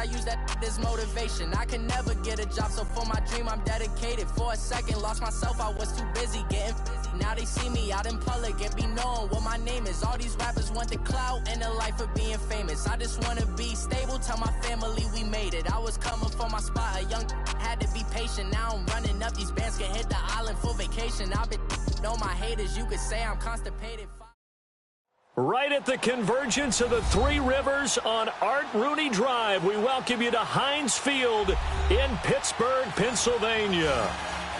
I use that as motivation. I can never get a job, so for my dream I'm dedicated. For a second, lost myself, I was too busy getting busy. Now they see me out in public and be knowing what my name is. All these rappers want the clout and the life of being famous. I just wanna be stable, tell my family we made it. I was coming from my spot, a young had to be patient. Now I'm running up, these bands can hit the island for vacation. I've been know my haters, you could say I'm constipated. Right at the convergence of the Three Rivers on Art Rooney Drive, we welcome you to Heinz Field in Pittsburgh, Pennsylvania.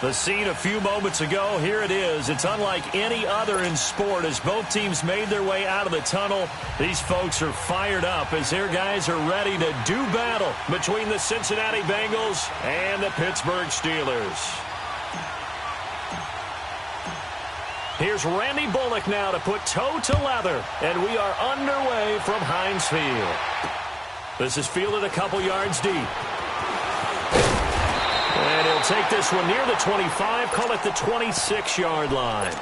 The scene a few moments ago, here it is. It's unlike any other in sport as both teams made their way out of the tunnel. These folks are fired up as their guys are ready to do battle between the Cincinnati Bengals and the Pittsburgh Steelers. Here's Randy Bullock now to put toe to leather, and we are underway from Heinz Field. This is fielded a couple yards deep. And he'll take this one near the 25, call it the 26-yard line.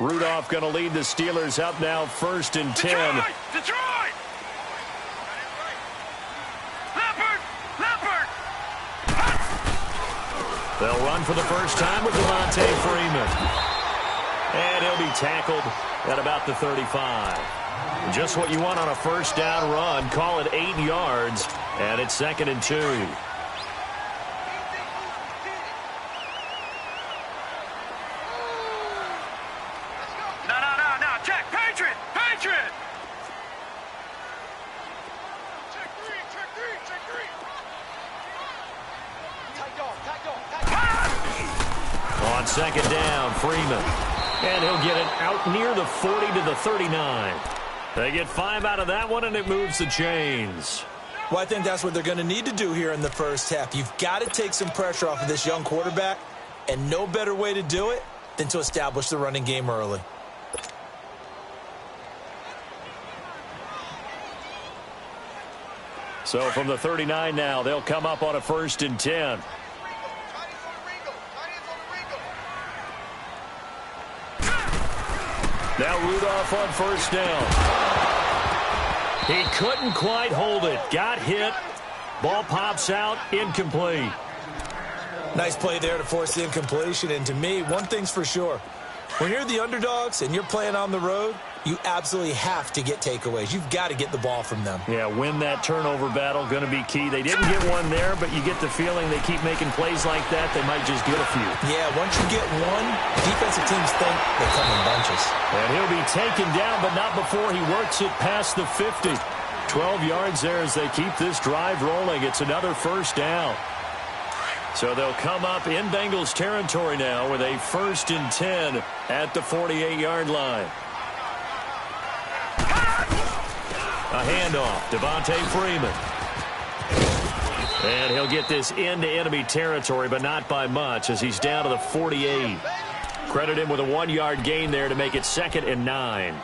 Rudolph going to lead the Steelers up now, 1st and 10. Detroit! Leopard! They'll run for the first time with Devontae Freeman. And he'll be tackled at about the 35. Just what you want on a first down run. Call it 8 yards, and it's 2nd and 2. On 2nd down, Freeman. And he'll get it out near the 40 to the 39. They get 5 out of that one, and it moves the chains. Well, I think that's what they're going to need to do here in the first half. You've got to take some pressure off of this young quarterback, and no better way to do it than to establish the running game early. So from the 39 now, they'll come up on a 1st and 10. Now Rudolph on 1st down. He couldn't quite hold it. Got hit. Ball pops out. Incomplete. Nice play there to force the incompletion. And to me, one thing's for sure. When you're the underdogs and you're playing on the road, you absolutely have to get takeaways. You've got to get the ball from them. Yeah, win that turnover battle, going to be key. They didn't get one there, but you get the feeling they keep making plays like that, they might just get a few. Yeah, once you get one, defensive teams think they come in bunches. And he'll be taken down, but not before he works it past the 50. 12 yards there as they keep this drive rolling. It's another 1st down. So they'll come up in Bengals territory now with a 1st and 10 at the 48-yard line. A handoff, Devontae Freeman. And he'll get this into enemy territory, but not by much as he's down to the 48. Credit him with a 1-yard gain there to make it 2nd and 9.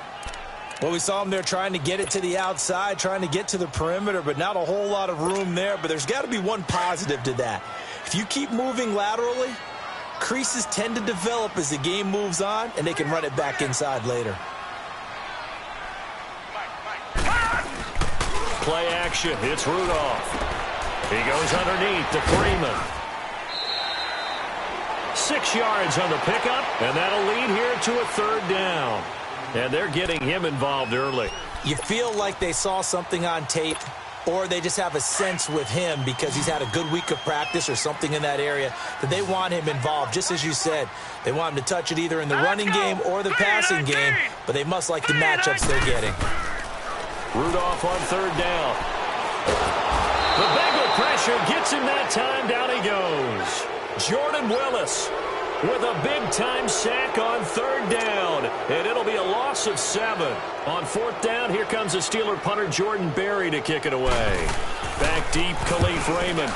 Well, we saw him there trying to get it to the outside, trying to get to the perimeter, but not a whole lot of room there. But there's got to be one positive to that. If you keep moving laterally, creases tend to develop as the game moves on, and they can run it back inside later. Play action. It's Rudolph. He goes underneath to Freeman. 6 yards on the pickup, and that'll lead here to a 3rd down. And they're getting him involved early. You feel like they saw something on tape, or they just have a sense with him because he's had a good week of practice or something in that area that they want him involved. Just as you said, they want him to touch it either in the running game or the passing game, but they must like the matchups they're getting. Rudolph on 3rd down. The Bengal pressure gets him that time. Down he goes. Jordan Willis with a big-time sack on 3rd down. And it'll be a loss of 7. On 4th down, here comes the Steeler punter Jordan Berry to kick it away. Back deep, Khalif Raymond.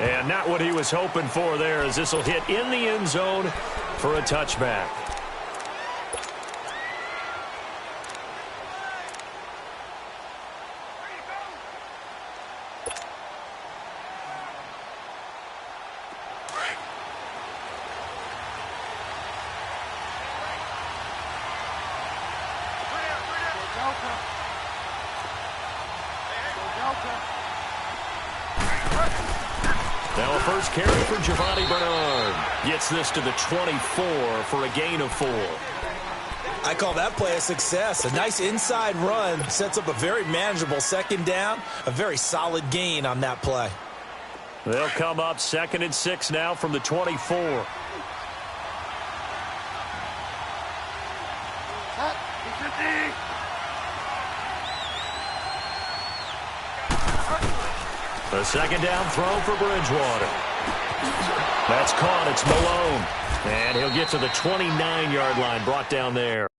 And not what he was hoping for there, as this will hit in the end zone for a touchback. Now a first carry for Giovanni Bernard. Gets this to the 24 for a gain of 4. I call that play a success. A nice inside run sets up a very manageable second down. A very solid gain on that play. They'll come up 2nd and 6 now from the 24. A second down throw for Bridgewater. That's caught. It's Malone. And he'll get to the 29-yard line, brought down there.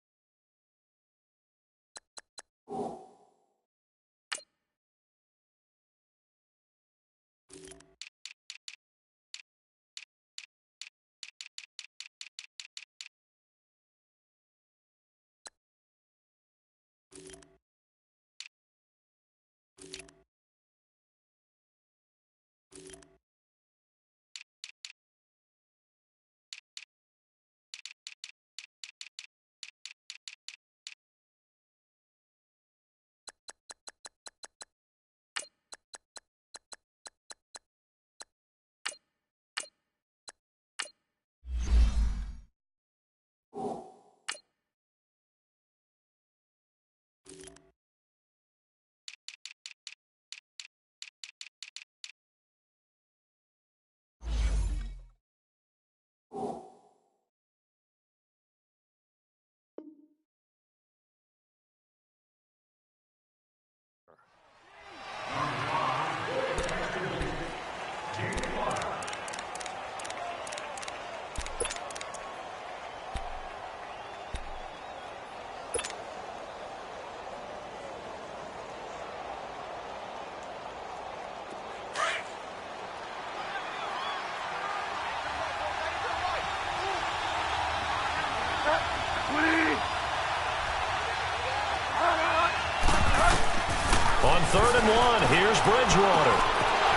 On 3rd and 1, here's Bridgewater.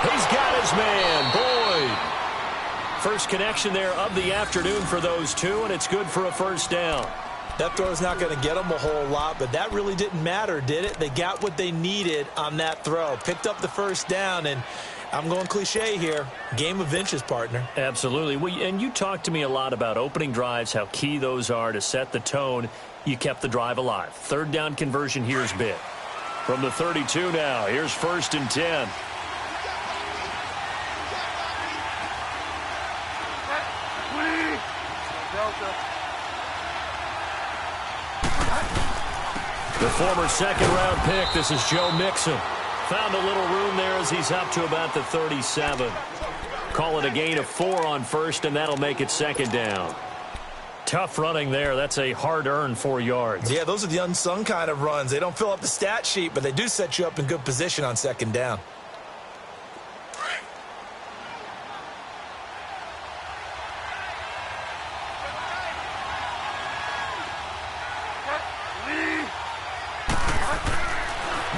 He's got his man, Boyd. First connection there of the afternoon for those two, and it's good for a first down. That throw's not going to get them a whole lot, but that really didn't matter, did it? They got what they needed on that throw. Picked up the first down, and I'm going cliche here. Game of inches, partner. Absolutely. Well, and you talked to me a lot about opening drives, how key those are to set the tone. You kept the drive alive. 3rd down conversion here's big. From the 32 now, here's 1st and 10. The former 2nd-round pick, this is Joe Mixon. Found a little room there as he's up to about the 37. Call it a gain of 4 on 1st, and that'll make it 2nd down. Tough running there. That's a hard-earned 4 yards. Yeah, those are the unsung kind of runs. They don't fill up the stat sheet, but they do set you up in good position on 2nd down.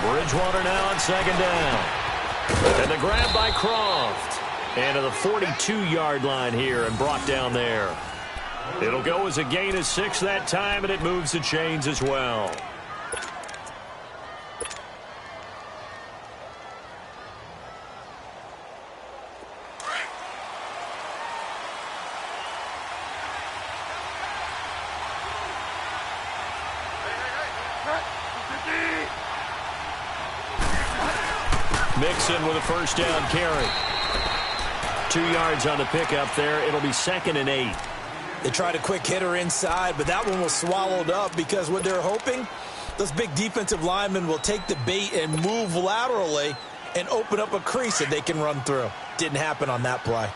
Bridgewater now on 2nd down. And the grab by Croft. And to the 42-yard line here and brought down there. It'll go as a gain of 6 that time, and it moves the chains as well. Mixon with a first down carry. 2 yards on the pickup there. It'll be 2nd and 8. They tried a quick hitter inside, but that one was swallowed up because what they're hoping, those big defensive linemen will take the bait and move laterally and open up a crease that they can run through. Didn't happen on that play.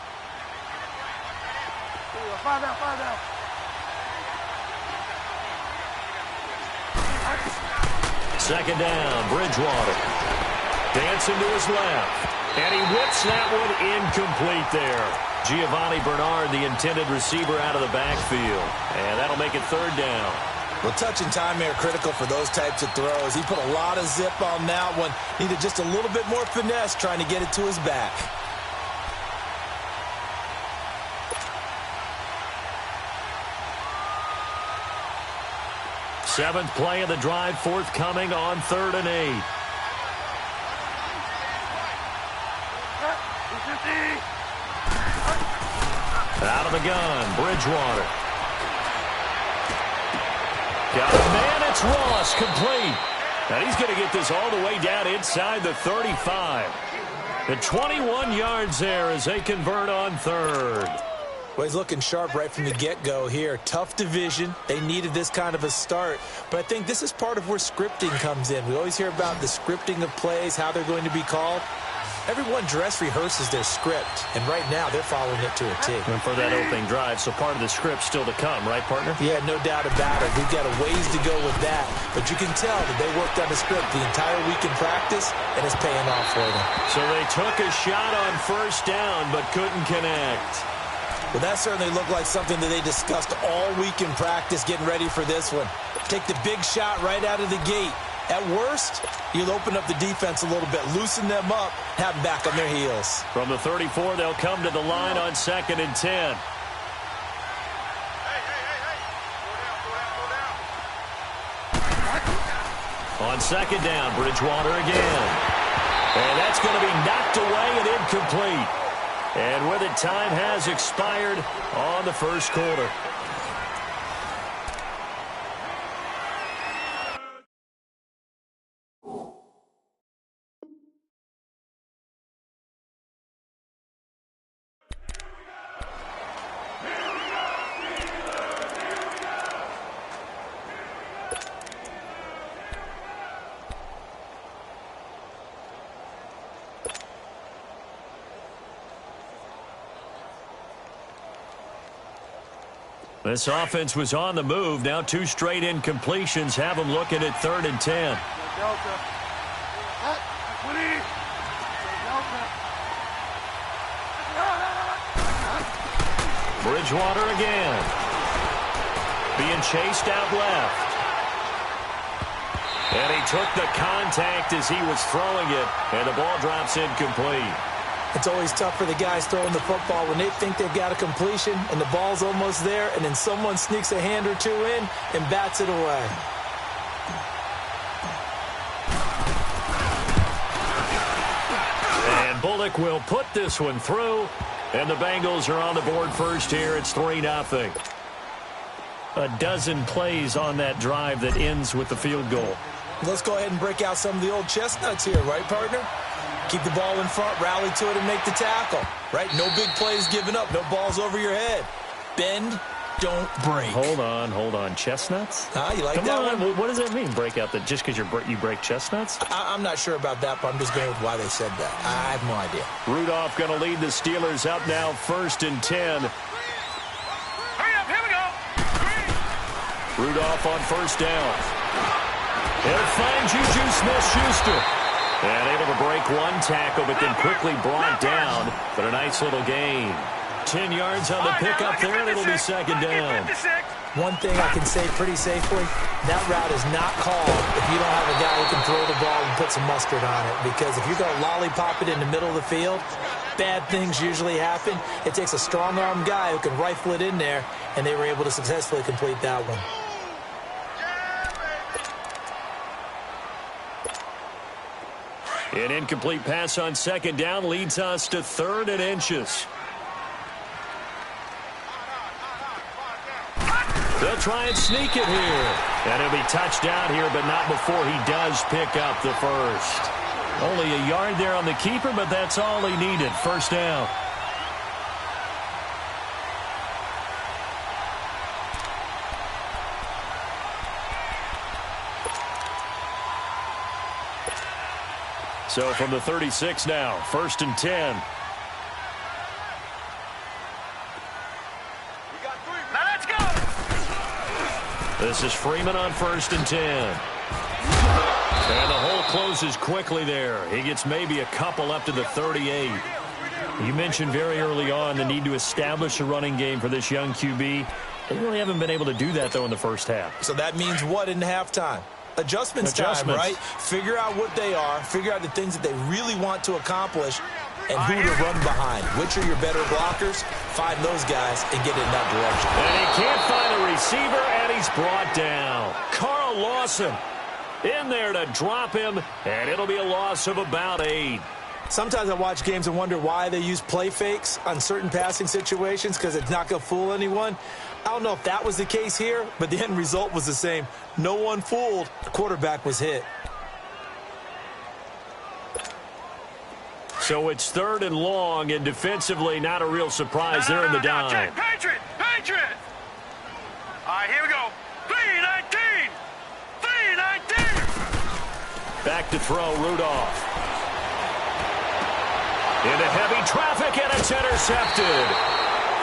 2nd down, Bridgewater. Dancing to his left. And he whips that one incomplete there. Giovanni Bernard, the intended receiver, out of the backfield. And that'll make it third down. Well, touch and time are critical for those types of throws. He put a lot of zip on that one. Needed just a little bit more finesse trying to get it to his back. Seventh play of the drive forthcoming on 3rd and 8. Out of the gun, Bridgewater. Got a man, it's Ross, complete. And he's going to get this all the way down inside the 35. The 21 yards there as they convert on 3rd. Well, he's looking sharp right from the get-go here. Tough division. They needed this kind of a start. But I think this is part of where scripting comes in. We always hear about the scripting of plays, how they're going to be called. Everyone dress rehearses their script, and right now they're following it to a T. And for that opening drive, so part of the script still to come, right, partner? Yeah, no doubt about it. We've got a ways to go with that, but you can tell that they worked on the script the entire week in practice, and it's paying off for them. So they took a shot on 1st down, but couldn't connect. Well, that certainly looked like something that they discussed all week in practice, getting ready for this one. Take the big shot right out of the gate. At worst, you'll open up the defense a little bit, loosen them up, have them back on their heels. From the 34, they'll come to the line on 2nd and 10. On 2nd down, Bridgewater again. And that's going to be knocked away and incomplete. And with it, time has expired on the 1st quarter. This offense was on the move. Now 2 straight incompletions have them looking at 3rd and 10. Bridgewater again. Being chased out left. And he took the contact as he was throwing it, and the ball drops incomplete. It's always tough for the guys throwing the football when they think they've got a completion and the ball's almost there, and then someone sneaks a hand or two in and bats it away. And Bullock will put this one through, and the Bengals are on the board first here. It's 3-0. A dozen plays on that drive that ends with the field goal. Let's go ahead and break out some of the old chestnuts here, right, partner? Keep the ball in front, rally to it, and make the tackle. Right? No big plays given up. No balls over your head. Bend, don't break. Hold on. Chestnuts? You like Come that on. one? What does that mean, break out? That just because you break chestnuts? I'm not sure about that, but I'm just going with why they said that. I have no idea. Rudolph going to lead the Steelers up now 1st and 10. Hurry up, here we go. Rudolph on 1st down. He'll find Juju Smith-Schuster. And able to break one tackle, but then quickly brought down. But a nice little gain. 10 yards on the pickup there, and it'll be 2nd down. One thing I can say pretty safely, that route is not called if you don't have a guy who can throw the ball and put some mustard on it. Because if you're going to lollipop it in the middle of the field, bad things usually happen. It takes a strong-arm guy who can rifle it in there, and they were able to successfully complete that one. An incomplete pass on 2nd down leads us to 3rd and inches. They'll try and sneak it here. And he'll be touchdown here, but not before he does pick up the first. Only a yard there on the keeper, but that's all he needed. 1st down. So from the 36 now, 1st and 10. Now let's go. This is Freeman on 1st and 10. And the hole closes quickly there. He gets maybe a couple up to the 38. You mentioned very early on the need to establish a running game for this young QB. They really haven't been able to do that, though, in the first half. So that means what in halftime? Adjustments time, right? Figure out what they are, figure out the things that they really want to accomplish, and who to run behind. Which are your better blockers? Find those guys and get in that direction. And he can't find a receiver, and he's brought down. Carl Lawson in there to drop him, and it'll be a loss of about 8. Sometimes I watch games and wonder why they use play fakes on certain passing situations, because it's not going to fool anyone. I don't know if that was the case here, but the end result was the same. No one fooled. The quarterback was hit. So it's 3rd and long, and defensively not a real surprise there in the dime. Patriot! All right, here we go. 3-19! 3-19! Back to throw, Rudolph. Into heavy traffic, and it's intercepted.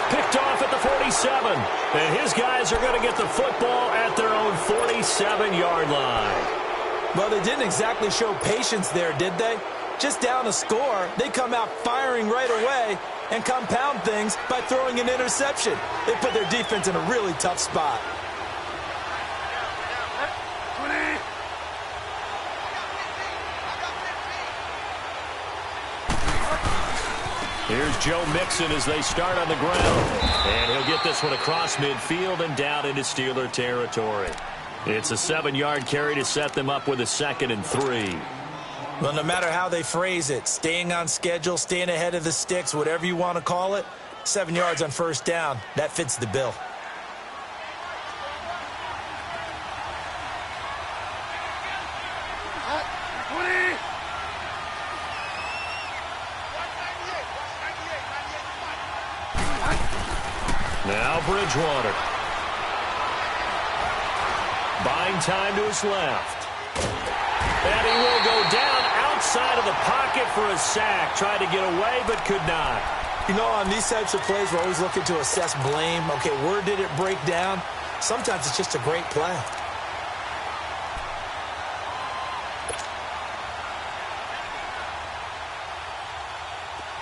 Picked off at the 47. And his guys are going to get the football at their own 47-yard line. Well, they didn't exactly show patience there, did they? Just down a score, they come out firing right away and compound things by throwing an interception. They put their defense in a really tough spot. Here's Joe Mixon as they start on the ground. And he'll get this one across midfield and down into Steeler territory. It's a 7-yard carry to set them up with a 2nd and 3. Well, no matter how they phrase it, staying on schedule, staying ahead of the sticks, whatever you want to call it, 7 yards on first down, that fits the bill. Now Bridgewater. Buying time to his left. And he will go down outside of the pocket for a sack. Tried to get away, but could not. You know, on these types of plays, we're always looking to assess blame. Okay, where did it break down? Sometimes it's just a great play.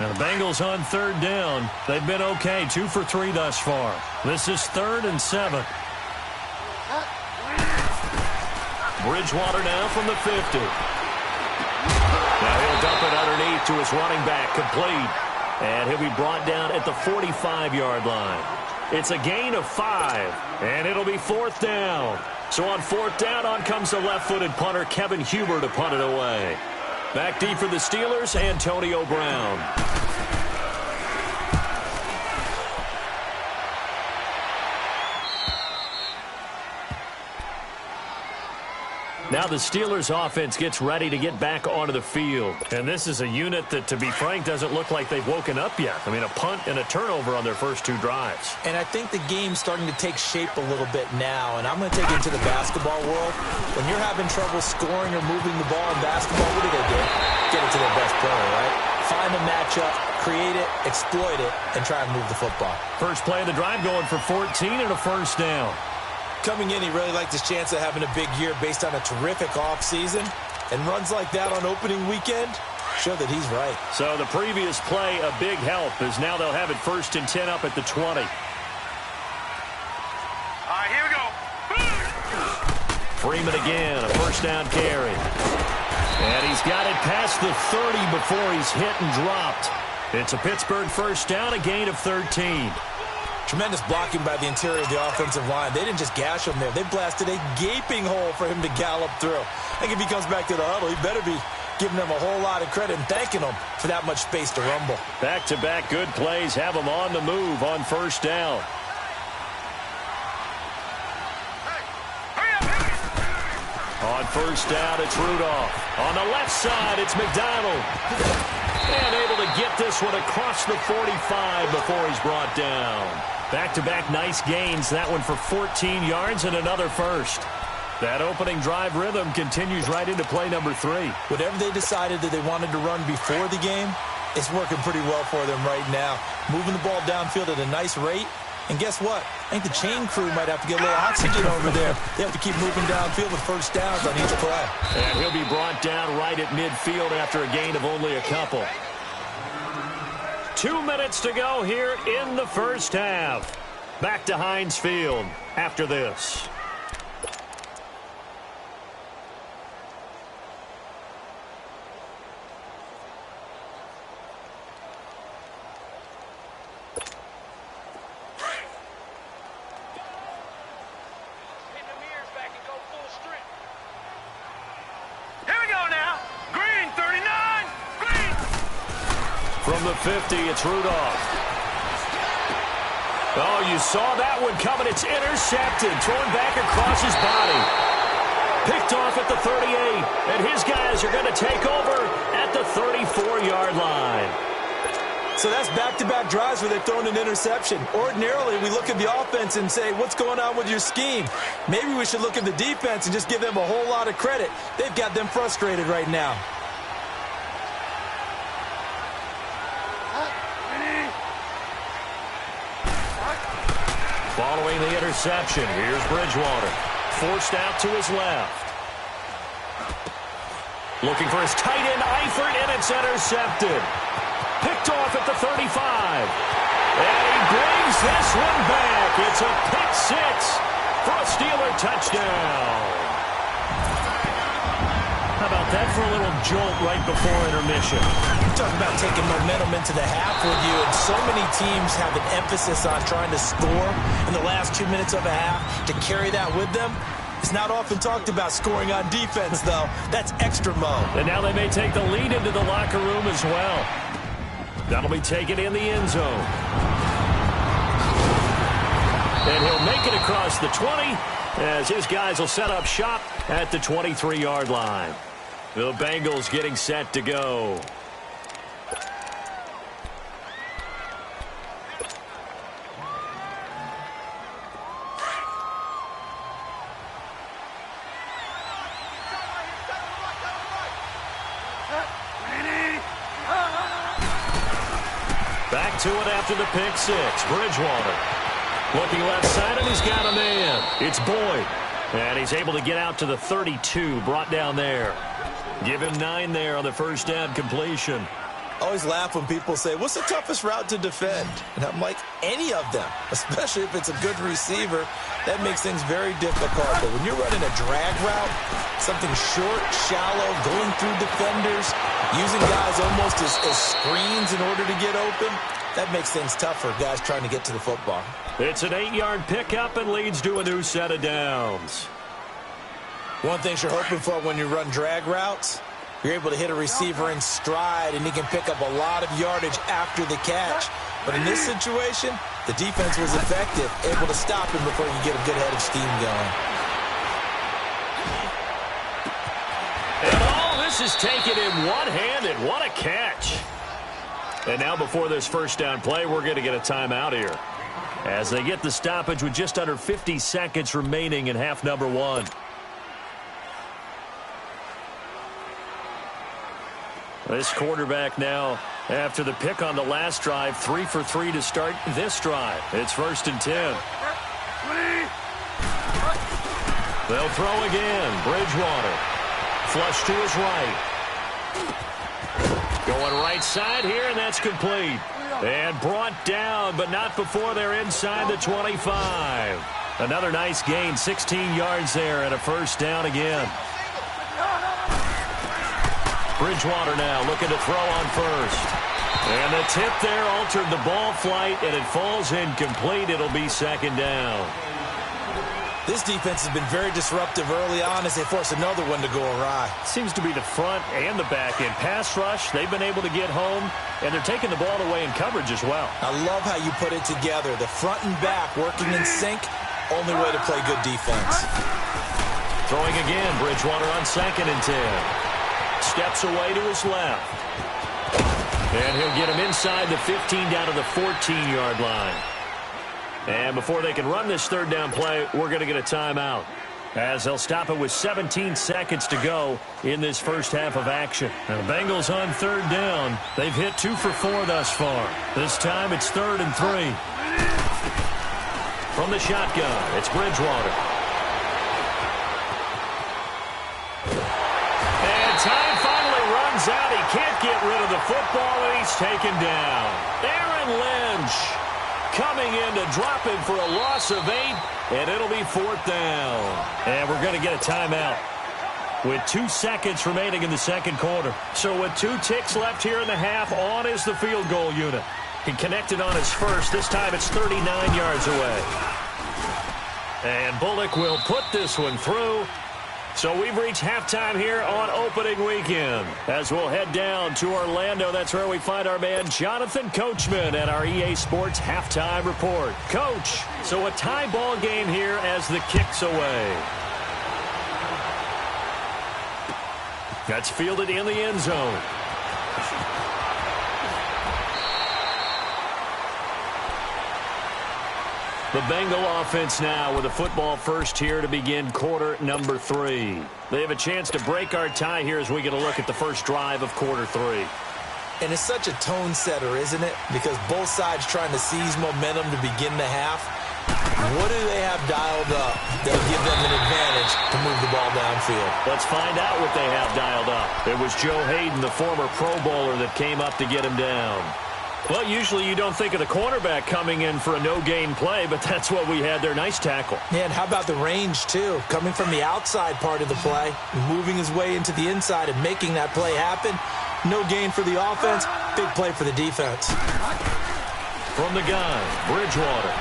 Now the Bengals on 3rd down. They've been okay, 2 for 3 thus far. This is 3rd and 7. Bridgewater now from the 50. Now he'll dump it underneath to his running back, complete. And he'll be brought down at the 45-yard line. It's a gain of 5, and it'll be 4th down. So on 4th down, on comes the left-footed punter, Kevin Huber, to punt it away. Back deep for the Steelers, Antonio Brown. Now the Steelers offense gets ready to get back onto the field. And this is a unit that, to be frank, doesn't look like they've woken up yet. I mean, a punt and a turnover on their first 2 drives. And I think the game's starting to take shape a little bit now. And I'm going to take it into the basketball world. When you're having trouble scoring or moving the ball in basketball, what do? Get it to their best player, right? Find a matchup, create it, exploit it, and try and move the football. First play of the drive going for 14 and a first down. Coming in, he really liked his chance of having a big year based on a terrific offseason. And runs like that on opening weekend show that he's right. So the previous play, a big help, as now they'll have it 1st and 10 up at the 20. All right, here we go. Freeman again, a first down carry. And he's got it past the 30 before he's hit and dropped. It's a Pittsburgh first down, a gain of 13. Tremendous blocking by the interior of the offensive line. They didn't just gash him there. They blasted a gaping hole for him to gallop through. I think if he comes back to the huddle, he better be giving them a whole lot of credit and thanking them for that much space to rumble. Back-to-back good plays have them on the move on first down. On first down, it's Rudolph. On the left side, it's McDonald. And able to get this one across the 45 before he's brought down. Back-to-back nice gains. That one for 14 yards and another first. That opening drive rhythm continues right into play number 3. Whatever they decided that they wanted to run before the game, it's working pretty well for them right now. Moving the ball downfield at a nice rate And guess what? I think the chain crew might have to get a little oxygen over there. They have to keep moving downfield with first downs on each play. And he'll be brought down right at midfield after a gain of only a couple. 2 minutes to go here in the first half. Back to Heinz Field after this. From the 50, it's Rudolph. Oh, you saw that one coming. It's intercepted, thrown back across his body. Picked off at the 38, and his guys are going to take over at the 34-yard line. So that's back-to-back drives where they've thrown an interception. Ordinarily, we look at the offense and say, what's going on with your scheme? Maybe we should look at the defense and just give them a whole lot of credit. They've got them frustrated right now. Following the interception, here's Bridgewater. Forced out to his left. Looking for his tight end, Eifert, and it's intercepted. Picked off at the 35. And he brings this one back. It's a pick six for a Steeler touchdown. How about that for a little jolt right before intermission? You're talking about taking momentum into the half with you, and so many teams have an emphasis on trying to score in the last 2 minutes of a half. To carry that with them, it's not often talked about scoring on defense, though. That's extra mode. And now they may take the lead into the locker room as well. That'll be taken in the end zone. And he'll make it across the 20 as his guys will set up shop at the 23-yard line. The Bengals getting set to go. Back to it after the pick six. Bridgewater looking left side, and he's got a man. It's Boyd. And he's able to get out to the 32, brought down there. Give him 9 there on the first down completion. I always laugh when people say, what's the toughest route to defend? And I'm like, any of them, especially if it's a good receiver. That makes things very difficult. But when you're running a drag route, something short, shallow, going through defenders, using guys almost as screens in order to get open, that makes things tough for guys trying to get to the football. It's an 8-yard pickup and leads to a new set of downs. One thing you're hoping for when you run drag routes, you're able to hit a receiver in stride, and he can pick up a lot of yardage after the catch. But in this situation, the defense was effective, able to stop him before you get a good head of steam going. And all this is taken in one-handed. What a catch. And now before this first down play, we're going to get a timeout here, as they get the stoppage with just under 50 seconds remaining in half number 1. This quarterback now, after the pick on the last drive, 3 for 3 to start this drive. It's 1st and 10. They'll throw again. Bridgewater. Flush to his right. Going right side here, and that's complete. And brought down, but not before they're inside the 25. Another nice gain, 16 yards there, and a first down again. Bridgewater now looking to throw on first. And the tip there altered the ball flight, and it falls incomplete. It'll be 2nd down. This defense has been very disruptive early on as they force another one to go awry. Seems to be the front and the back end. Pass rush, they've been able to get home, and they're taking the ball away in coverage as well. I love how you put it together. The front and back working in sync, only way to play good defense. Throwing again, Bridgewater on 2nd and 10. Steps away to his left. And he'll get him inside the 15 down to the 14-yard line. And before they can run this 3rd down play, we're going to get a timeout, as they'll stop it with 17 seconds to go in this first half of action. Now, the Bengals on 3rd down. They've hit 2 for 4 thus far. This time it's 3rd and 3. From the shotgun, it's Bridgewater. And time finally runs out. He can't get rid of the football, and he's taken down. Aaron Lynch coming in to drop him for a loss of 8, and it'll be 4th down. And we're going to get a timeout with 2 seconds remaining in the second quarter. So with 2 ticks left here in the half, on is the field goal unit. He connected on his first. This time it's 39 yards away. And Bullock will put this one through. So we've reached halftime here on opening weekend. As we'll head down to Orlando, that's where we find our man Jonathan Coachman at our EA Sports Halftime Report. Coach, so a tie ball game here as the kick's away. That's fielded in the end zone. The Bengal offense now with a football first here to begin quarter number 3. They have a chance to break our tie here as we get a look at the first drive of quarter 3. And it's such a tone setter, isn't it? Because both sides trying to seize momentum to begin the half. What do they have dialed up that'll give them an advantage to move the ball downfield? Let's find out what they have dialed up. It was Joe Hayden, the former Pro Bowler, that came up to get him down. Well, usually you don't think of the cornerback coming in for a no-gain play, but that's what we had there. Nice tackle. Yeah, and how about the range, too? Coming from the outside part of the play, moving his way into the inside and making that play happen. No gain for the offense, big play for the defense. From the gun, Bridgewater.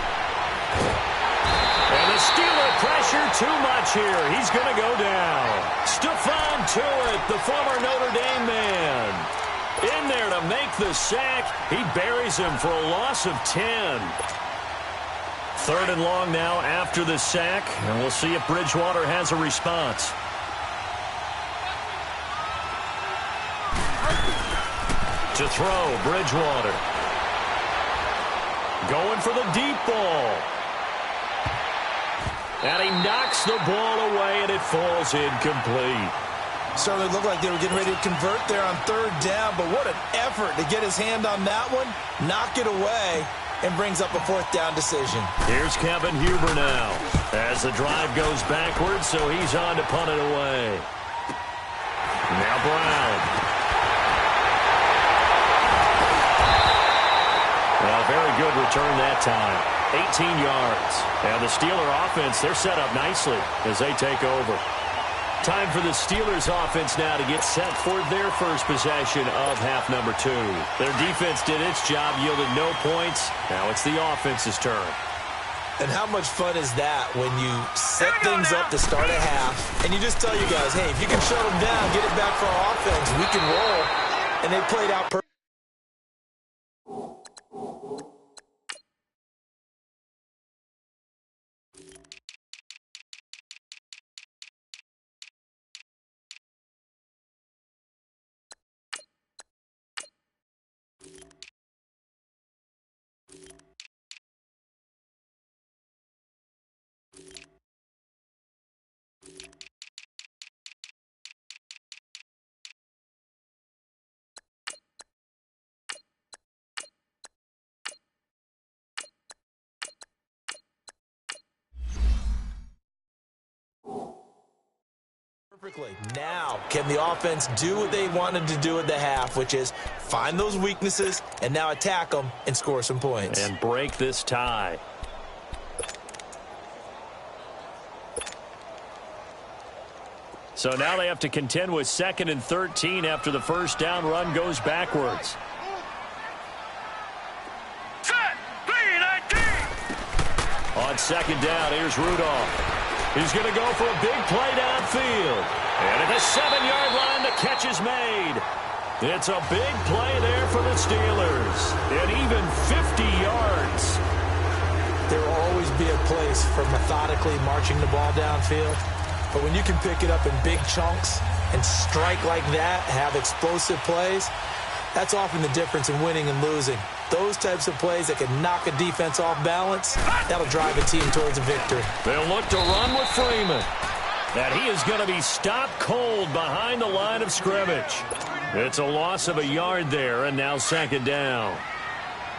And the Steeler pressure too much here. He's going to go down. Stephon Tuitt, the former Notre Dame man. In there to make the sack. He buries him for a loss of 10. 3rd and long now after the sack, and we'll see if Bridgewater has a response. To throw, Bridgewater. Going for the deep ball. And he knocks the ball away, and it falls incomplete. Certainly looked like they were getting ready to convert there on 3rd down, but what an effort to get his hand on that one, knock it away, and brings up a 4th down decision. Here's Kevin Huber now as the drive goes backwards, so he's on to punt it away. Now Brown. Well, very good return that time. 18 yards. And the Steeler offense, they're set up nicely as they take over. Time for the Steelers offense now to get set for their first possession of half number 2. Their defense did its job, yielded no points. Now it's the offense's turn. And how much fun is that when you set things up to start a half and you just tell you guys, hey, if you can shut them down, get it back for our offense, we can roll. And they played out perfectly. Now, can the offense do what they wanted to do at the half, which is find those weaknesses and now attack them and score some points? And break this tie. So now they have to contend with 2nd and 13 after the first down run goes backwards. Set, 3-19. On 2nd down, here's Rudolph. He's going to go for a big play downfield. And at the 7-yard line, the catch is made. It's a big play there for the Steelers. And even 50 yards. There will always be a place for methodically marching the ball downfield. But when you can pick it up in big chunks and strike like that, have explosive plays, that's often the difference in winning and losing. Those types of plays that can knock a defense off balance, that'll drive a team towards a victory. They'll look to run with Freeman. And he is going to be stopped cold behind the line of scrimmage. It's a loss of a yard there, and now 2nd down.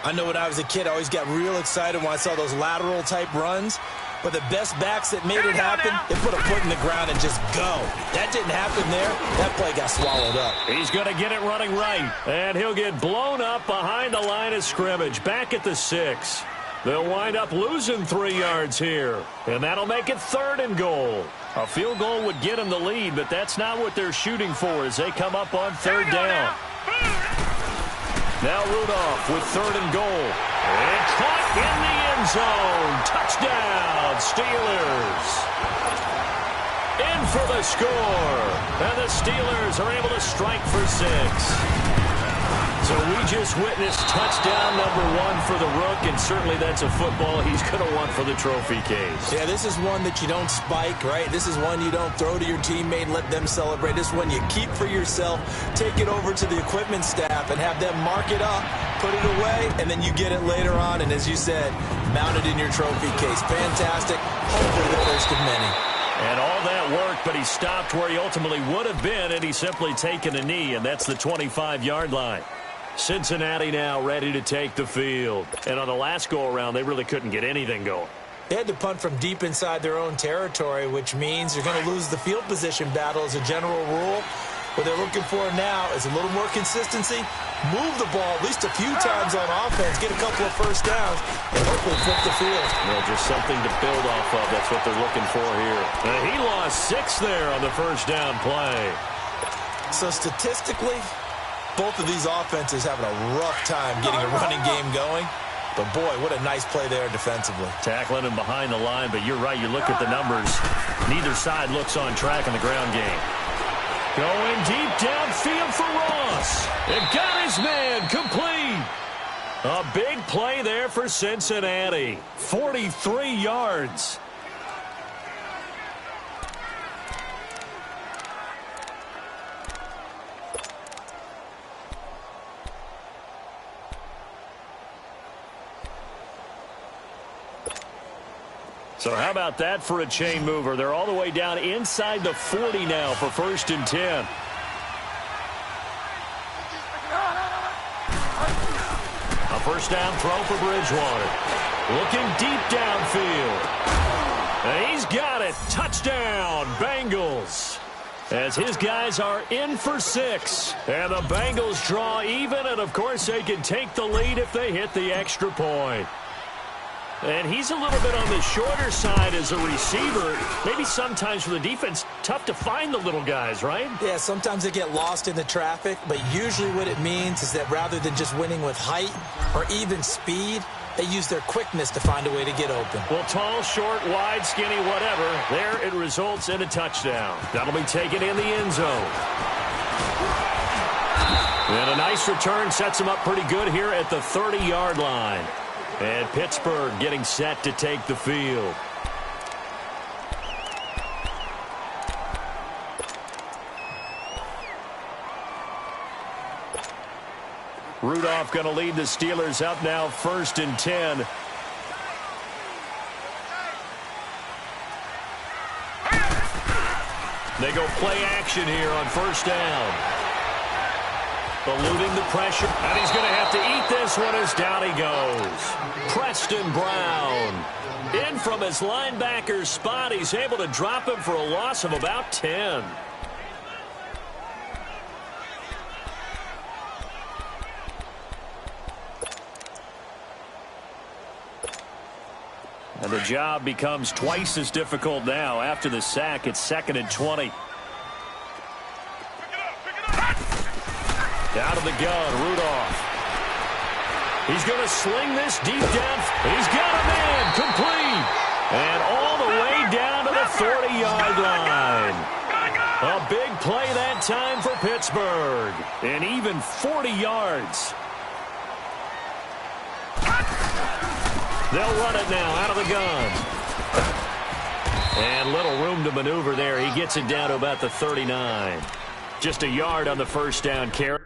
I know when I was a kid, I always got real excited when I saw those lateral-type runs. But the best backs that made it happen, they put a foot in the ground and just go. That didn't happen there. That play got swallowed up. He's going to get it running right. And he'll get blown up behind the line of scrimmage, back at the 6. They'll wind up losing 3 yards here. And that'll make it 3rd and goal. A field goal would get them the lead, but that's not what they're shooting for as they come up on 3rd down. Now Rudolph with 3rd and goal. And caught in the end zone. Touchdown, Steelers. In for the score. And the Steelers are able to strike for 6. So we just witnessed touchdown number 1 for the Rook, and certainly that's a football he's going to want for the trophy case. Yeah, this is one that you don't spike, right? This is one you don't throw to your teammate and let them celebrate. This is one you keep for yourself, take it over to the equipment staff and have them mark it up, put it away, and then you get it later on, and as you said, mount it in your trophy case. Fantastic. Hopefully the first of many. And all that worked, but he stopped where he ultimately would have been, and he's simply taken a knee, and that's the 25-yard line. Cincinnati now ready to take the field. And on the last go-around, they really couldn't get anything going. They had to punt from deep inside their own territory, which means you're going to lose the field position battle as a general rule. What they're looking for now is a little more consistency, move the ball at least a few times on offense, get a couple of first downs, and hopefully flip the field. Well, just something to build off of. That's what they're looking for here. He lost 6 there on the first down play. So statistically, both of these offenses having a rough time getting a running game going. But, boy, what a nice play there defensively. Tackling him behind the line, but you're right. You look at the numbers. Neither side looks on track in the ground game. Going deep downfield for Ross. And got his man complete. A big play there for Cincinnati. 43 yards. So how about that for a chain mover? They're all the way down inside the 40 now for 1st and 10. A first down throw for Bridgewater. Looking deep downfield. And he's got it. Touchdown, Bengals. As his guys are in for 6. And the Bengals draw even, and of course they can take the lead if they hit the extra point. And he's a little bit on the shorter side as a receiver. Maybe sometimes for the defense, tough to find the little guys, right? Yeah, sometimes they get lost in the traffic, but usually what it means is that rather than just winning with height or even speed, they use their quickness to find a way to get open. Well, tall, short, wide, skinny, whatever, there it results in a touchdown. That'll be taken in the end zone. And a nice return sets him up pretty good here at the 30-yard line. And Pittsburgh getting set to take the field. Rudolph going to lead the Steelers up now 1st and 10. They go play action here on 1st down. Eluding the pressure, and he's going to have to eat this one as down he goes. Preston Brown in from his linebacker spot. He's able to drop him for a loss of about 10. And the job becomes twice as difficult now. After the sack, it's 2nd and 20. Out of the gun, Rudolph. He's going to sling this deep down. He's got a man complete. And all the way down to the 40-yard line. A big play that time for Pittsburgh. And even 40 yards. They'll run it now out of the gun. And little room to maneuver there. He gets it down to about the 39. Just a yard on the first down carry.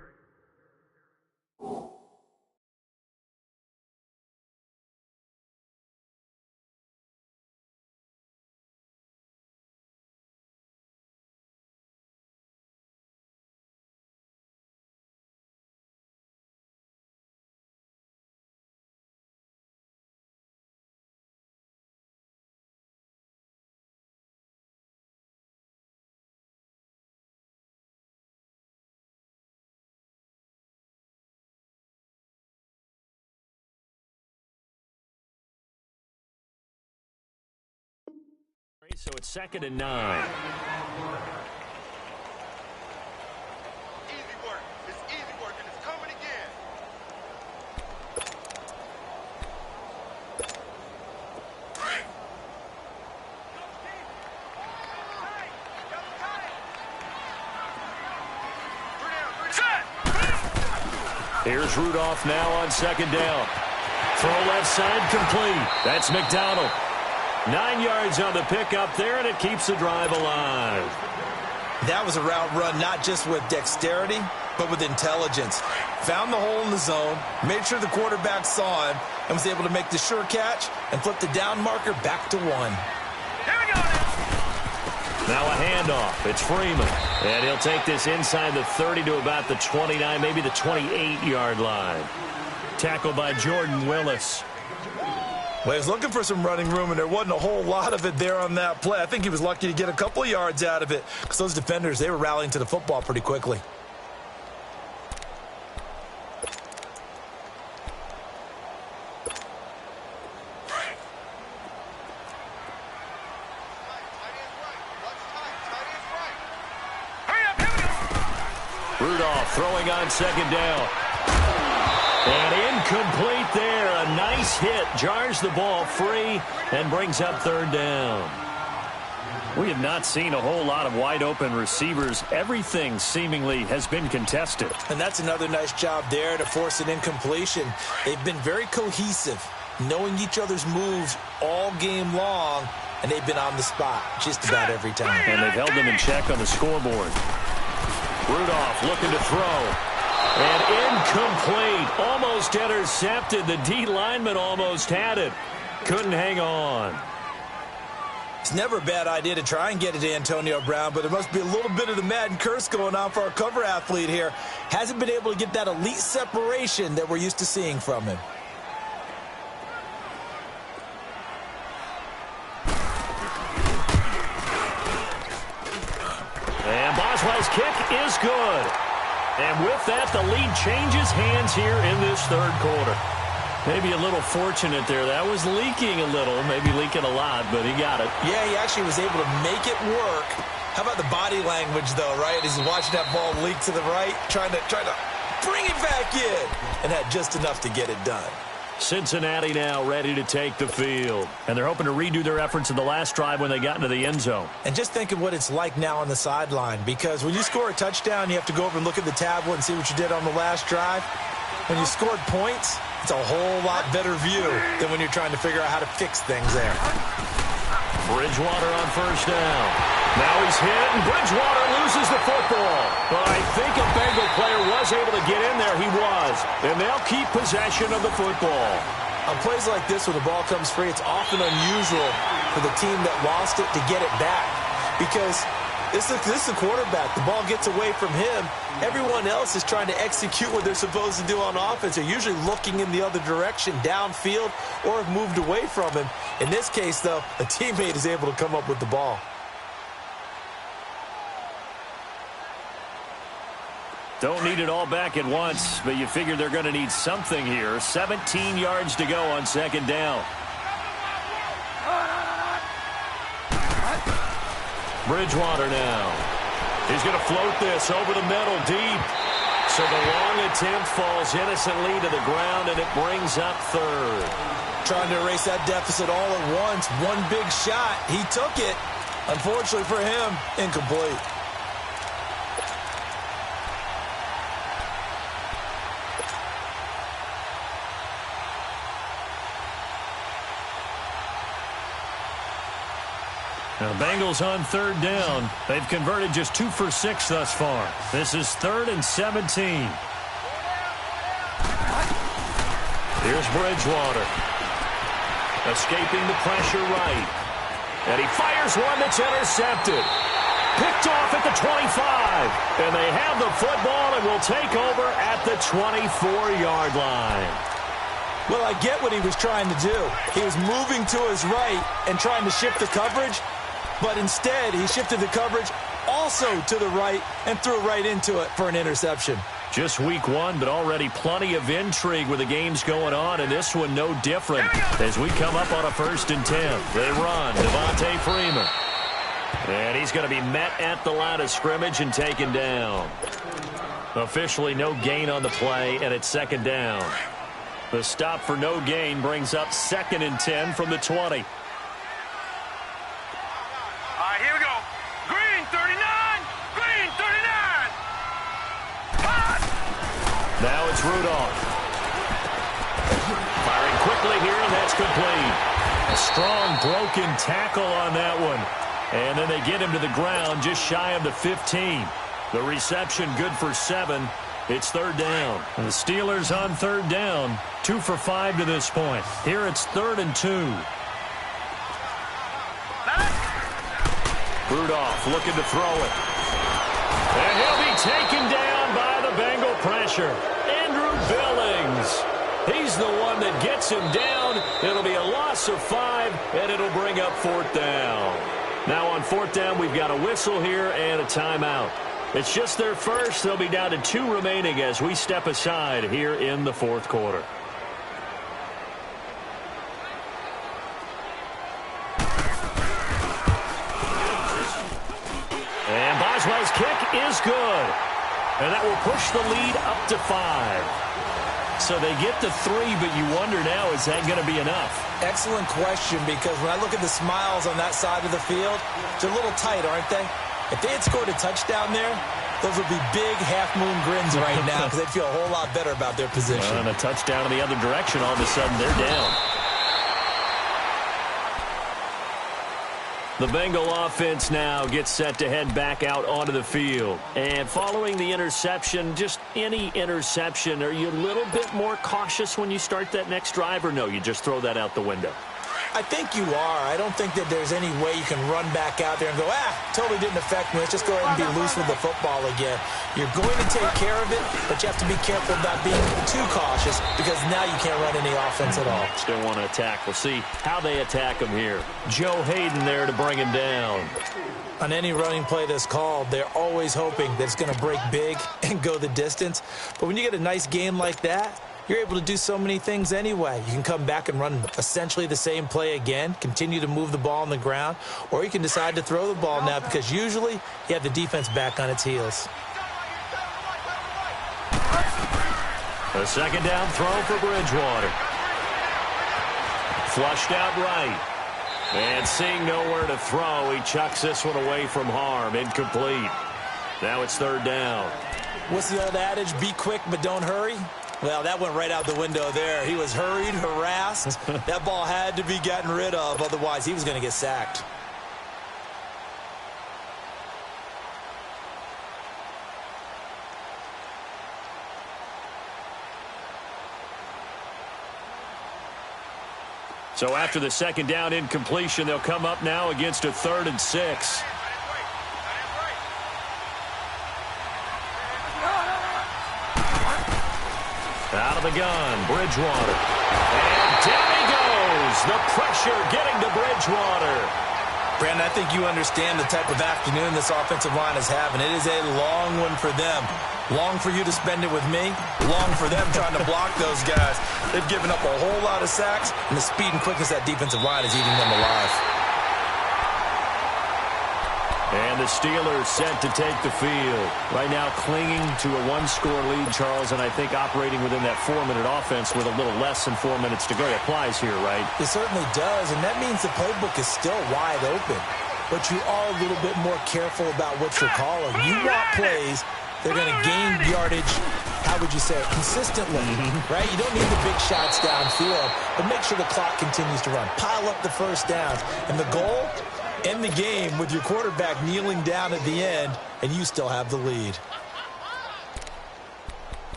So it's 2nd and 9. Easy work. It's easy work, and it's coming again. Here's Rudolph now on 2nd down. Throw left side complete. That's McDonald. 9 yards on the pickup there, and it keeps the drive alive. That was a route run not just with dexterity, but with intelligence. Found the hole in the zone, made sure the quarterback saw him, and was able to make the sure catch and flip the down marker back to 1. Here we go now. Now a handoff. It's Freeman. And he'll take this inside the 30 to about the 29, maybe the 28-yard line. Tackled by Jordan Willis. Well, he was looking for some running room, and there wasn't a whole lot of it there on that play. I think he was lucky to get a couple of yards out of it because those defenders, they were rallying to the football pretty quickly. Rudolph throwing on 2nd down. And incomplete there. A nice hit. Jars the ball free and brings up 3rd down. We have not seen a whole lot of wide open receivers. Everything seemingly has been contested. And that's another nice job there to force an incompletion. They've been very cohesive, knowing each other's moves all game long, and they've been on the spot just about every time. And they've held them in check on the scoreboard. Rudolph looking to throw. And incomplete. Almost intercepted. The D lineman almost had it. Couldn't hang on. It's never a bad idea to try and get it to Antonio Brown, but there must be a little bit of the Madden curse going on for our cover athlete here. Hasn't been able to get that elite separation that we're used to seeing from him. And Boswell's kick is good. And with that, the lead changes hands here in this 3rd quarter. Maybe a little fortunate there. That was leaking a little, maybe leaking a lot, but he got it. Yeah, he actually was able to make it work. How about the body language, though, right? As he's watching that ball leak to the right, trying to bring it back in, and had just enough to get it done. Cincinnati now ready to take the field. And they're hoping to redo their efforts in the last drive when they got into the end zone. And just think of what it's like now on the sideline, because when you score a touchdown, you have to go over and look at the tablet and see what you did on the last drive. When you scored points, it's a whole lot better view than when you're trying to figure out how to fix things there. Bridgewater on 1st down. Now he's hit, and Bridgewater loses the football. But I think a Bengal player was able to get in there. He was. And they'll keep possession of the football. On plays like this, when the ball comes free, it's often unusual for the team that lost it to get it back. Because this is the quarterback. The ball gets away from him. Everyone else is trying to execute what they're supposed to do on offense. They're usually looking in the other direction, downfield, or have moved away from him. In this case, though, a teammate is able to come up with the ball. Don't need it all back at once, but you figure they're going to need something here. 17 yards to go on 2nd down. Bridgewater now. He's going to float this over the middle deep. So the long attempt falls innocently to the ground, and it brings up 3rd. Trying to erase that deficit all at once. One big shot. He took it. Unfortunately for him, incomplete. Now, Bengals on 3rd down. They've converted just 2 for 6 thus far. This is 3rd and 17. Here's Bridgewater. Escaping the pressure right. And he fires one that's intercepted. Picked off at the 25. And they have the football and will take over at the 24-yard line. Well, I get what he was trying to do. He was moving to his right and trying to shift the coverage. But instead, he shifted the coverage also to the right and threw right into it for an interception. Just week 1, but already plenty of intrigue with the games going on, and this one no different as we come up on a 1st and 10. They run. Devontae Freeman. And he's going to be met at the line of scrimmage and taken down. Officially no gain on the play, and it's second down. The stop for no gain brings up 2nd and 10 from the 20. All right, here we go. Green 39. Green 39. Hot. Now it's Rudolph. Firing quickly here, and that's complete. A strong broken tackle on that one. And then they get him to the ground just shy of the 15. The reception good for 7. It's third down. And the Steelers on third down. 2 for 5 to this point. Here it's 3rd and 2. Rudolph looking to throw it. And he'll be taken down by the Bengal pressure. Andrew Billings. He's the one that gets him down. It'll be a loss of 5, and it'll bring up 4th down. Now on 4th down, we've got a whistle here and a timeout. It's just their first. They'll be down to 2 remaining as we step aside here in the 4th quarter. And Boswell's kick is good. And that will push the lead up to 5. So they get to 3, but you wonder now, is that going to be enough? Excellent question, because when I look at the smiles on that side of the field, they're a little tight, aren't they? If they had scored a touchdown there, those would be big half-moon grins right now because they'd feel a whole lot better about their position. And a touchdown in the other direction, all of a sudden they're down. The Bengal offense now gets set to head back out onto the field. And following the interception, just any interception, are you a little bit more cautious when you start that next drive, or no, you just throw that out the window? I think you are. I don't think that there's any way you can run back out there and go, totally didn't affect me. Let's just go ahead and be loose with the football again. You're going to take care of it, but you have to be careful about being too cautious because now you can't run any offense at all. Still want to attack. We'll see how they attack him here. Joe Hayden there to bring him down. On any running play that's called, they're always hoping that it's going to break big and go the distance. But when you get a nice game like that, you're able to do so many things anyway. You can come back and run essentially the same play again, continue to move the ball on the ground, or you can decide to throw the ball now because usually you have the defense back on its heels. A second down throw for Bridgewater. Flushed out right. And seeing nowhere to throw, he chucks this one away from harm. Incomplete. Now it's third down. What's the old adage? Be quick, but don't hurry. Well, that went right out the window there. He was hurried, harassed. That ball had to be gotten rid of. Otherwise, he was going to get sacked. So after the second down incompletion, they'll come up now against a 3rd and 6. Out of the gun, Bridgewater. And down he goes. The pressure getting to Bridgewater. Brandon, I think you understand the type of afternoon this offensive line is having. It is a long one for them. Long for you to spend it with me. Long for them trying to block those guys. They've given up a whole lot of sacks, and the speed and quickness of that defensive line is eating them alive. And the Steelers set to take the field. Right now clinging to a 1-score lead, Charles, and I think operating within that 4-minute offense with a little less than 4 minutes to go applies here, right? It certainly does, and that means the playbook is still wide open. But you are a little bit more careful about what you're calling. You want plays they're going to gain yardage, how would you say it, consistently, right? You don't need the big shots downfield, but make sure the clock continues to run. Pile up the first downs. And the goal? End the game with your quarterback kneeling down at the end, and you still have the lead.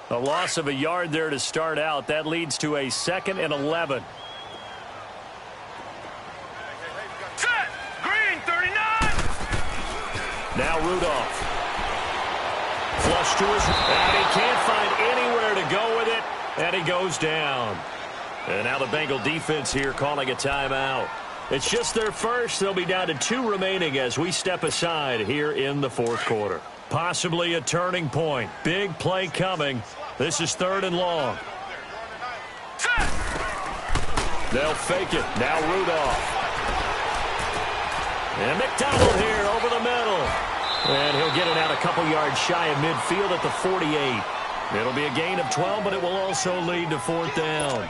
A loss of a yard there to start out. That leads to a 2nd and 11. Set! Green 39! Now Rudolph. Flush to his... And he can't find anywhere to go with it, and he goes down. And now the Bengal defense here calling a timeout. It's just their first. They'll be down to 2 remaining as we step aside here in the 4th quarter. Possibly a turning point. Big play coming. This is 3rd and long. They'll fake it. Now Rudolph. And McDonald here over the middle. And he'll get it out a couple yards shy of midfield at the 48. It'll be a gain of 12, but it will also lead to 4th down.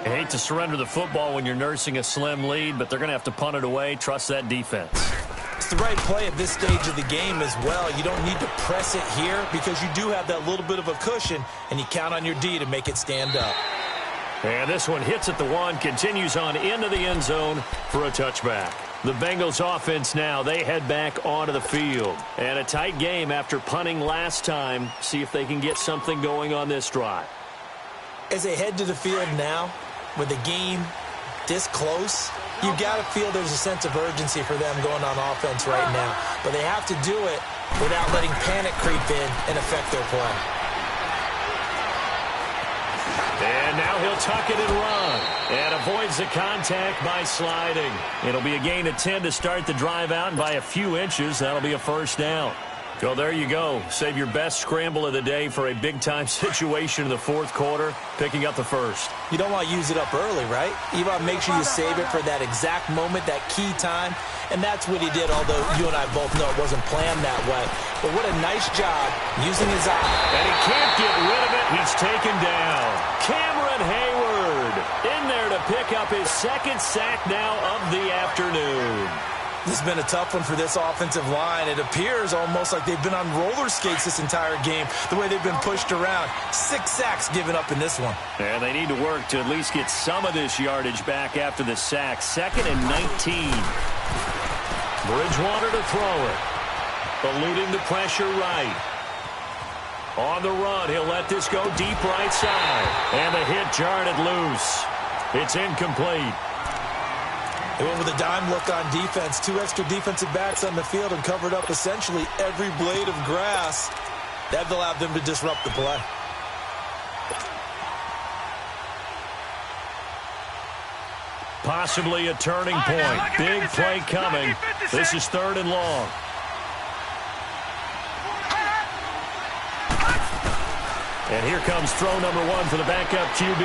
I hate to surrender the football when you're nursing a slim lead, but they're going to have to punt it away. Trust that defense. It's the right play at this stage of the game as well. You don't need to press it here because you do have that little bit of a cushion, and you count on your D to make it stand up. And this one hits at the 1, continues on into the end zone for a touchback. The Bengals offense now, they head back onto the field. And a tight game after punting last time. See if they can get something going on this drive. As they head to the field now, with the game this close, you got to feel there's a sense of urgency for them going on offense right now. But they have to do it without letting panic creep in and affect their play. And now he'll tuck it and run. And avoids the contact by sliding. It'll be a gain of 10 to start the drive out, and by a few inches, that'll be a 1st down. So there you go. Save your best scramble of the day for a big-time situation in the 4th quarter, picking up the 1st. You don't want to use it up early, right? You want to make sure you save it for that exact moment, that key time. And that's what he did, although you and I both know it wasn't planned that way. But what a nice job using his eye. And he can't get rid of it. He's taken down. Cameron Hayward in there to pick up his 2nd sack now of the afternoon. This has been a tough one for this offensive line. It appears almost like they've been on roller skates this entire game, the way they've been pushed around. 6 sacks given up in this one. And they need to work to at least get some of this yardage back after the sack. 2nd and 19. Bridgewater to throw it. Eluding the pressure right. On the run, he'll let this go deep right side. And the hit jarred it loose. It's incomplete. They went with a dime look on defense. 2 extra defensive backs on the field and covered up essentially every blade of grass. That allowed them to disrupt the play. Possibly a turning point. Big play coming. This is 3rd and long. And here comes throw number 1 for the backup QB.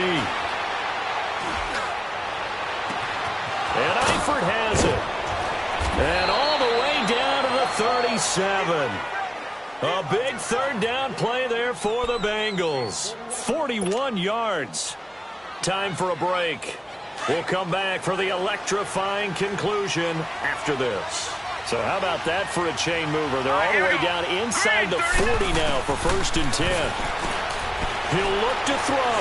And Eifert has it. And all the way down to the 37. A big 3rd down play there for the Bengals. 41 yards. Time for a break. We'll come back for the electrifying conclusion after this. So how about that for a chain mover? They're all the way down inside the 40 now for 1st and 10. He'll look to throw.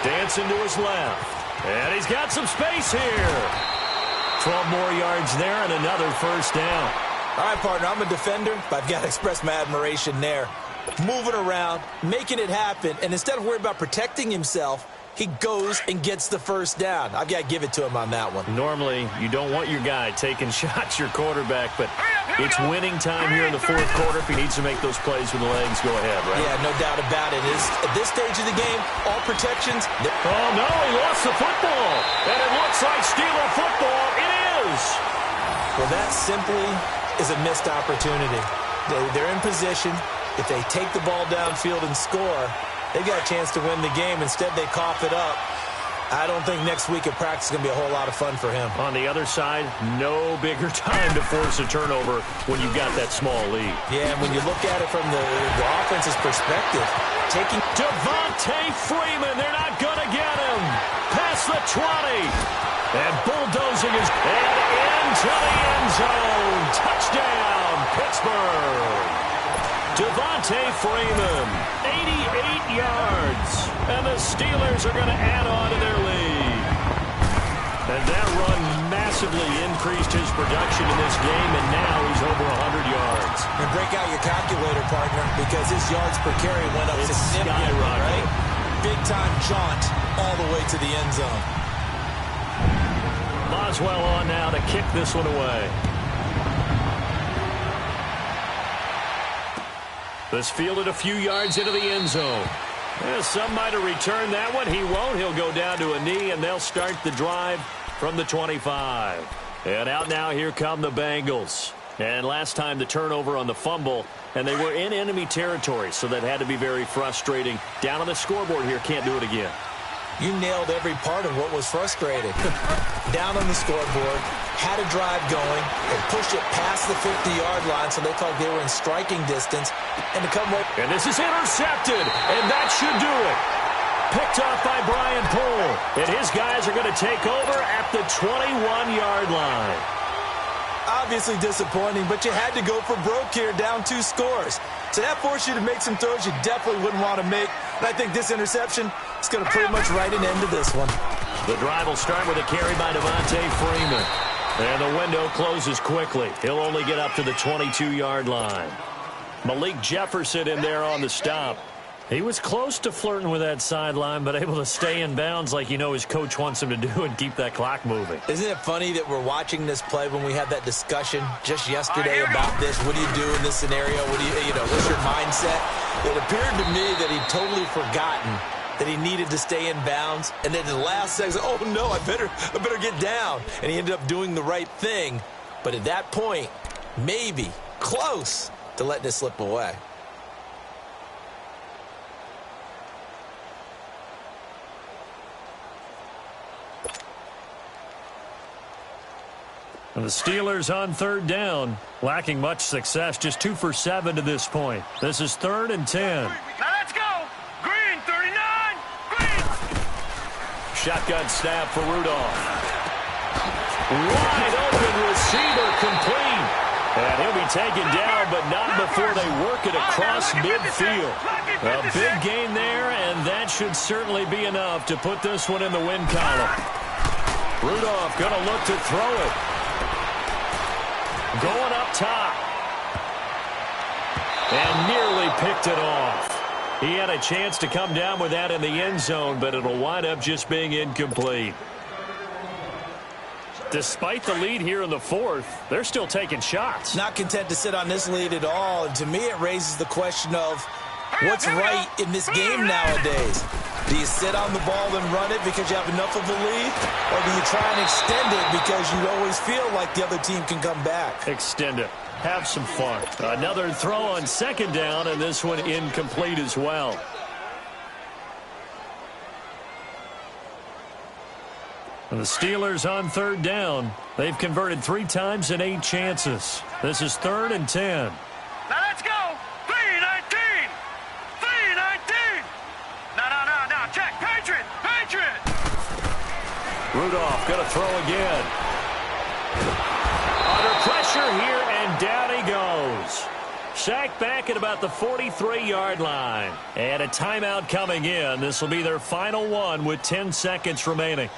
Dancing to his left. And he's got some space here. 12 more yards there and another 1st down. All right, partner, I'm a defender, but I've got to express my admiration there. Moving around, making it happen, and instead of worrying about protecting himself, he goes and gets the 1st down. I've got to give it to him on that one. Normally, you don't want your guy taking shots, your quarterback, but it's winning time here in the 4th quarter. If he needs to make those plays with the legs, go ahead, right? Yeah, no doubt about it. At this stage of the game, all protections. Oh, no, he lost the football. And it looks like Steeler football. It is. Well, that simply is a missed opportunity. They're in position. If they take the ball downfield and score, they've got a chance to win the game. Instead, they cough it up. I don't think next week at practice is going to be a whole lot of fun for him. On the other side, no bigger time to force a turnover when you've got that small lead. Yeah, and when you look at it from the offense's perspective, taking Devontae Freeman, they're not going to get him. Past the 20. And bulldozing is and into the end zone. Touchdown, Pittsburgh. Devontae Freeman, 88 yards. And the Steelers are going to add on to their lead. And that run massively increased his production in this game, and now he's over 100 yards. And break out your calculator, partner, because his yards per carry went up significantly, right? Big-time jaunt all the way to the end zone. Boswell on now to kick this one away. This fielded a few yards into the end zone. Some might have returned that one. He won't. He'll go down to a knee, and they'll start the drive from the 25. And out now, here come the Bengals. And last time the turnover on the fumble, and they were in enemy territory, so that had to be very frustrating. Down on the scoreboard here, can't do it again. You nailed every part of what was frustrating. Down on the scoreboard, had a drive going, and pushed it past the 50-yard line so they thought they were in striking distance. And to come up. And this is intercepted, and that should do it. Picked off by Brian Poole. And his guys are going to take over at the 21-yard line. Obviously disappointing, but you had to go for broke here, down 2 scores. So that forced you to make some throws you definitely wouldn't want to make. And I think this interception is going to pretty much write an end to this one. The drive will start with a carry by Devontae Freeman. And the window closes quickly. He'll only get up to the 22-yard line. Malik Jefferson in there on the stop. He was close to flirting with that sideline, but able to stay in bounds like his coach wants him to do and keep that clock moving. Isn't it funny that we're watching this play when we had that discussion just yesterday about this? What do you do in this scenario? What do what's your mindset? It appeared to me that he'd totally forgotten that he needed to stay in bounds, and then in the last second, oh no, I better get down. And he ended up doing the right thing. But at that point, maybe close to letting it slip away. And the Steelers on 3rd down, lacking much success, just 2 for 7 to this point. This is 3rd and 10. Now let's go. Green, 39. Green. Shotgun snap for Rudolph. Wide open receiver complete. And he'll be taken down, but not before they work it across midfield. A big gain there, and that should certainly be enough to put this one in the win column. Rudolph going to look to throw it. Going up top. And nearly picked it off. He had a chance to come down with that in the end zone, but it'll wind up just being incomplete. Despite the lead here in the 4th, they're still taking shots. Not content to sit on this lead at all. And to me, it raises the question of what's right in this game nowadays. Do you sit on the ball and run it because you have enough of a lead? Or do you try and extend it because you always feel like the other team can come back? Extend it. Have some fun. Another throw on 2nd down, and this one incomplete as well. And the Steelers on 3rd down. They've converted 3 times in 8 chances. This is 3rd and 10. Now let's go. 3-19. 3-19. Now. Check. Patriot. Rudolph going to throw again. Under pressure here, and down he goes. Sacked back at about the 43-yard line. And a timeout coming in. This will be their final one with 10 seconds remaining.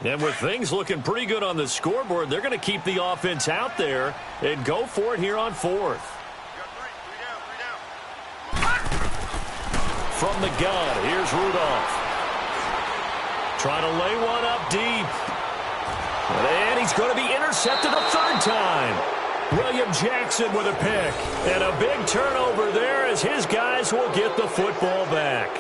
And with things looking pretty good on the scoreboard, they're going to keep the offense out there and go for it here on 4th. From the gun, here's Rudolph. Trying to lay one up deep. And he's going to be intercepted a 3rd time. William Jackson with a pick. And a big turnover there as his guys will get the football back.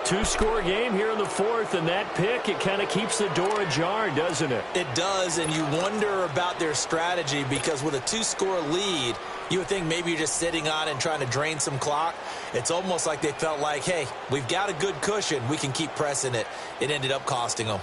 2-score game here in the 4th, and that pick, it kind of keeps the door ajar, doesn't it? It does, and you wonder about their strategy because with a 2-score lead, you would think maybe you're just sitting on and trying to drain some clock. It's almost like they felt like, hey, we've got a good cushion. We can keep pressing it. It ended up costing them.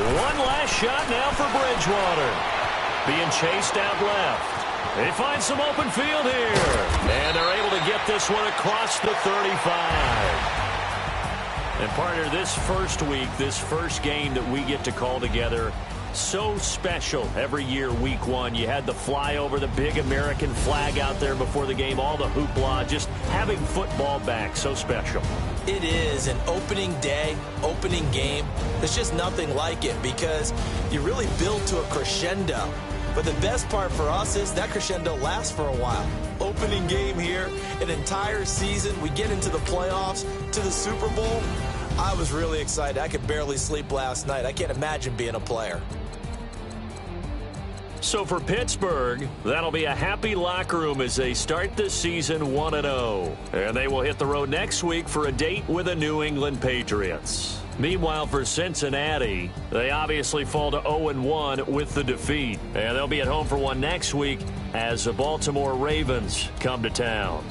One last shot now for Bridgewater. Being chased out left. They find some open field here. And they're able to get this one across the 35. And partner, this first week, this first game that we get to call together, so special every year, week 1. You had the flyover, the big American flag out there before the game, all the hoopla, just having football back, so special. It is an opening day, opening game. There's just nothing like it because you really build to a crescendo. But the best part for us is that crescendo lasts for a while. Opening game here, an entire season. We get into the playoffs, to the Super Bowl. I was really excited. I could barely sleep last night. I can't imagine being a player. So for Pittsburgh, that'll be a happy locker room as they start this season 1-0. And they will hit the road next week for a date with the New England Patriots. Meanwhile, for Cincinnati, they obviously fall to 0-1 with the defeat. And they'll be at home for one next week as the Baltimore Ravens come to town.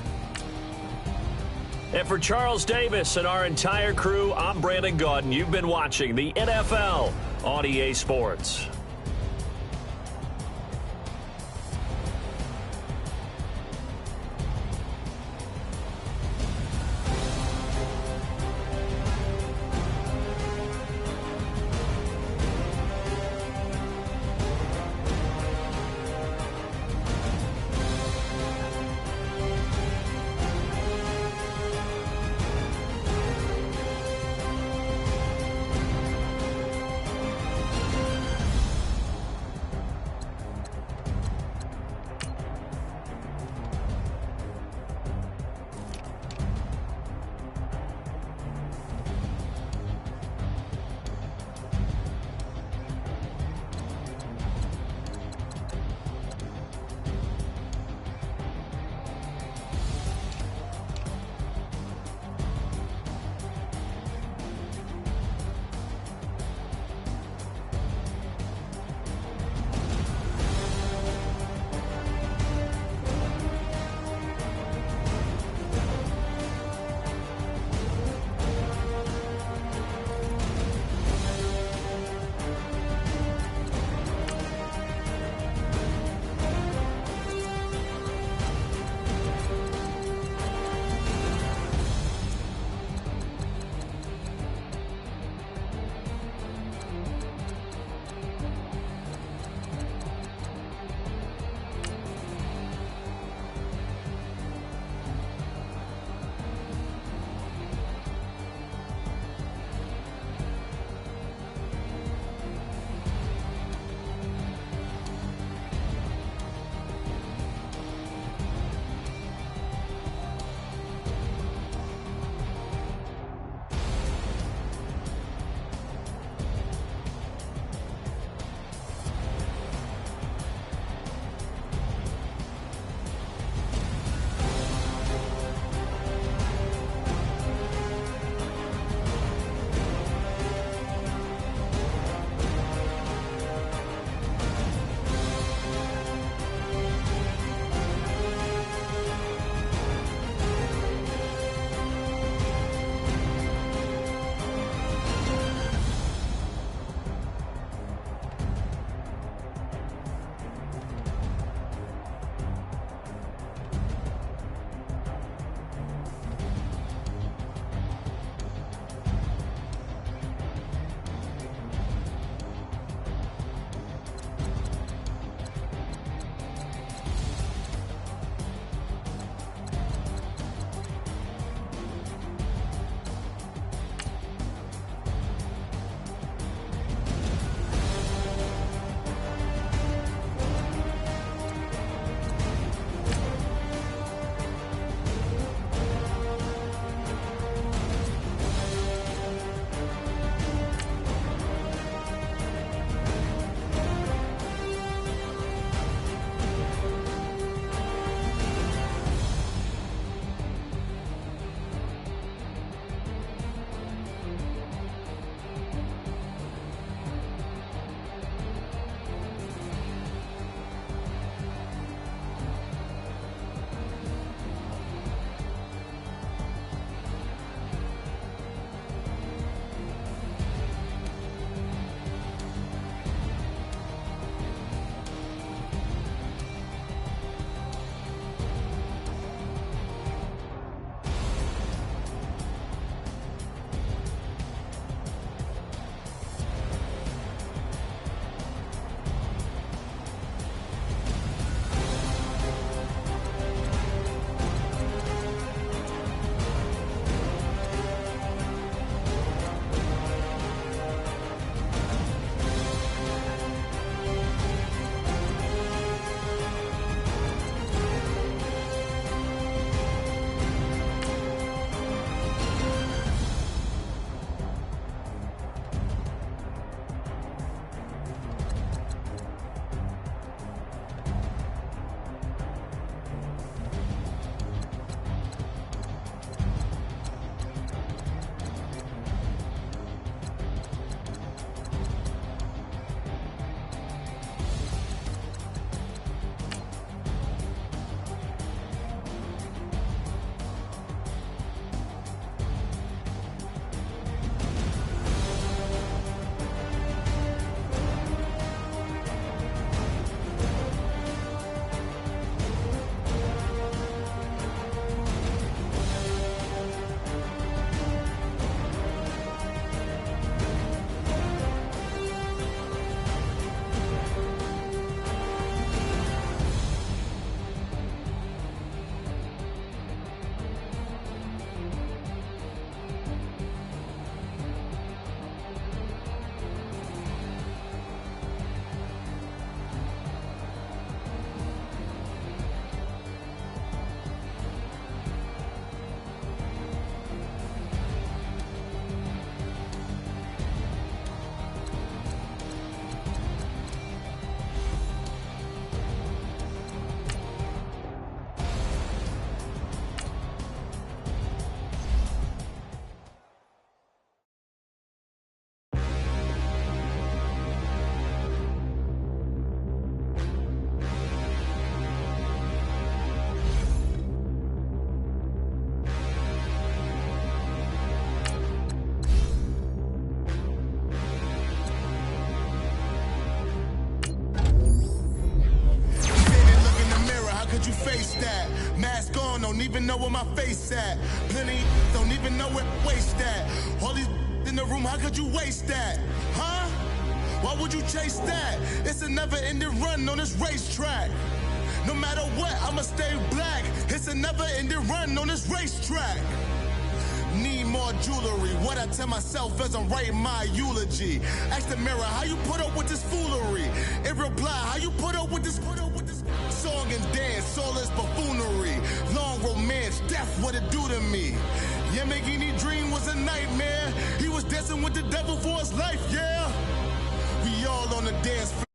And for Charles Davis and our entire crew, I'm Brandon Gaudin. You've been watching the NFL on EA Sports. face that? Mask on, don't even know where my face at. Plenty don't even know where waste at. All these in the room, how could you waste that? Huh? Why would you chase that? It's a never-ending run on this racetrack. No matter what, I'ma stay black. It's a never-ending run on this racetrack. Need more jewelry. What I tell myself as I'm writing my eulogy. Ask the mirror, how you put up with this foolery? It reply, how you put up with this song and dance, all this buffoonery. Long romance, death, what it do to me? Yeah, making me dream was a nightmare. He was dancing with the devil for his life, yeah. We all on the dance floor.